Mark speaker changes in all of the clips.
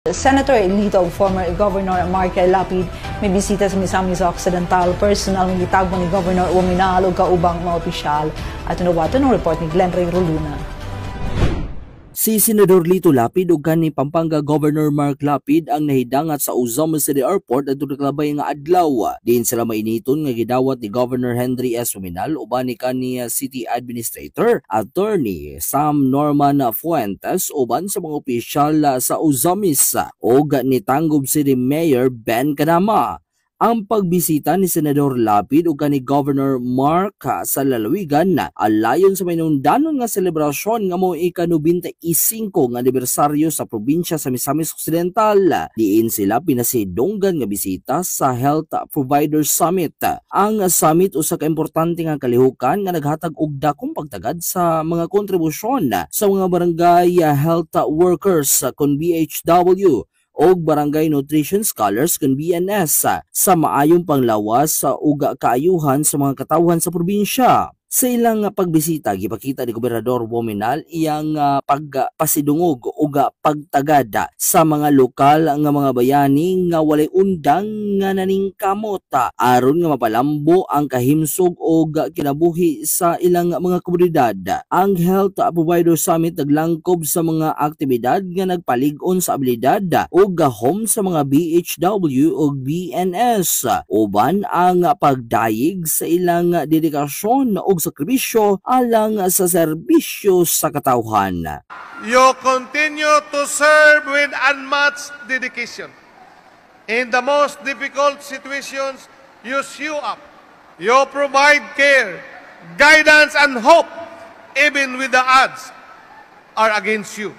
Speaker 1: Senator Lito ug former Governor Mark Lapid may bisita sa Misamis Occidental. Personal ng gitagbo ni Governor Wominal ug kaubang mga opisyal. At nawaton ang report ni Glenn Ray Roluna.
Speaker 2: Si Senador Lito Lapid ug kanhi Pampanga Governor Mark Lapid ang nahidangat sa Uzamis City Airport adto nakalabay nga adlaw. Diin sila mainiton nga gidawat ni Governor Henry S. Wominal uban ni kanhi City Administrator Attorney Sam Norman Fuentes uban sa mga opisyal sa Uzamis ug ni Tangub City Mayor Ben Kadama. Ang pagbisita ni Senador Lapid ug kanhi Governor Mark sa lalawigan alayon sa mainundanon nga selebrasyon nga mao ika-95 nga anibersaryo sa probinsya sa Misamis Occidental. Diin sila pinasidonggan nga bisita sa Health Providers Summit. Ang summit usa ka importante nga kalihukan nga naghatag og dakong pagtagad sa mga kontribusyon sa mga barangay health workers kon BHW og Barangay Nutrition Scholars kon BNS sa maayong panglawas sa uga kaayuhan sa mga katawhan sa probinsya. Sa ilang pagbisita, gipakita ni Gobernador Wominal iyang pagpasidungog ug pagtagada sa mga lokal nga mga bayani nga walay undang nga naningkamot aron nga mapalambo ang kahimsog ug kinabuhi sa ilang mga komunidad. Ang Health Provider Summit naglangkob sa mga aktibidad nga nagpalig-on sa abilidad ug gahom sa mga BHW ug BNS uban ang pagdayeg sa ilang dedikasyon ug sakripisyo alang sa serbisyo sa katawhan.
Speaker 3: You continue to serve with unmatched dedication. In the most difficult situations, you show up. You provide care, guidance, and hope, even with the odds are against you.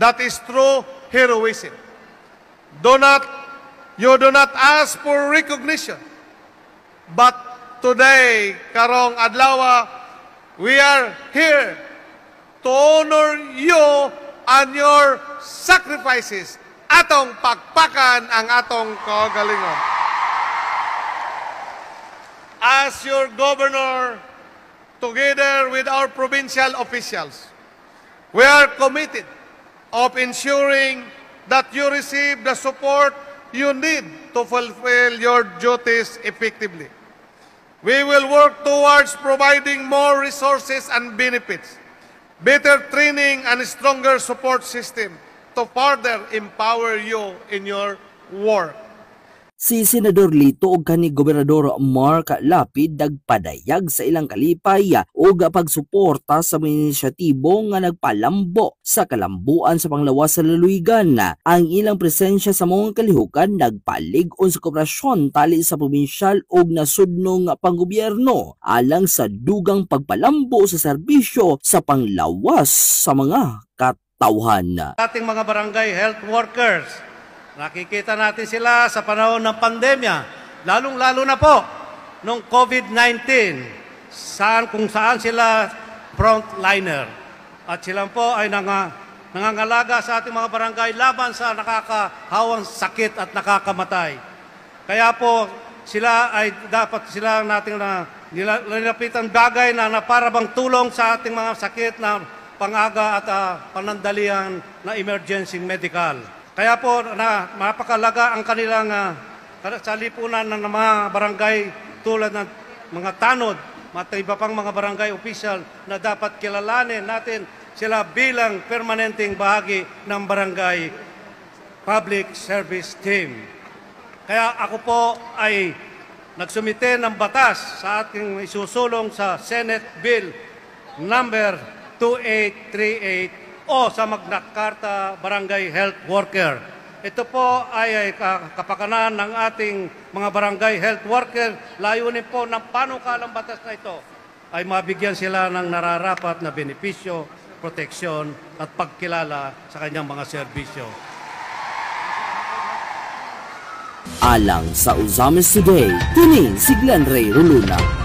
Speaker 3: That is true heroism. You do not ask for recognition, but today, karong adlaw, we are here to honor you and your sacrifices. Atong pagpakan ang atong kagalingon. As your governor, together with our provincial officials, we are committed of ensuring that you receive the support you need to fulfill your duties effectively. We will work towards providing more resources and benefits, better training and stronger support system to further empower you in your work.
Speaker 2: Si Senador Lito ug kanhi Gobernador Mark Lapid nagpadayag sa ilang kalipay ug pagsuporta sa mga inisyatibo nga nagpalambo sa kalambuan sa panglawas sa lalawigan. Ang ilang presensya sa mga kalihukan nagpalig-on sa kooperasyon tali sa probinsyal ug nasudnong panggobyerno alang sa dugang pagpalambo sa serbisyo sa panglawas sa mga katawhan.
Speaker 4: Ating mga barangay health workers, nakikita natin sila sa panahon ng pandemya, lalong-lalo na po nung COVID-19, kung saan sila frontliner. At sila po ay nangangalaga sa ating mga barangay laban sa nakakahawang sakit at nakakamatay. Kaya po sila ay dapat sila nating nilapitan bagay na parabang tulong sa ating mga sakit na pangaga at panandalian na emergency medical. Kaya po mapakalaga ang kanilang sa lipunan ng mga barangay tulad ng mga tanod, at iba pang mga barangay official na dapat kilalanin natin sila bilang permanenteng bahagi ng barangay public service team. Kaya ako po ay nagsumite ng batas sa ating isusulong sa Senate Bill number 2838 o sa Magna Carta Barangay Health Worker. Ito po ay kapakanan ng ating mga barangay health worker. Layunin po ng panukalang batas na ito ay mabigyan sila ng nararapat na benepisyo, proteksyon at pagkilala sa kanyang mga serbisyo.
Speaker 2: Alang sa Uzamis Today, kini si Glenn Ray Roluna.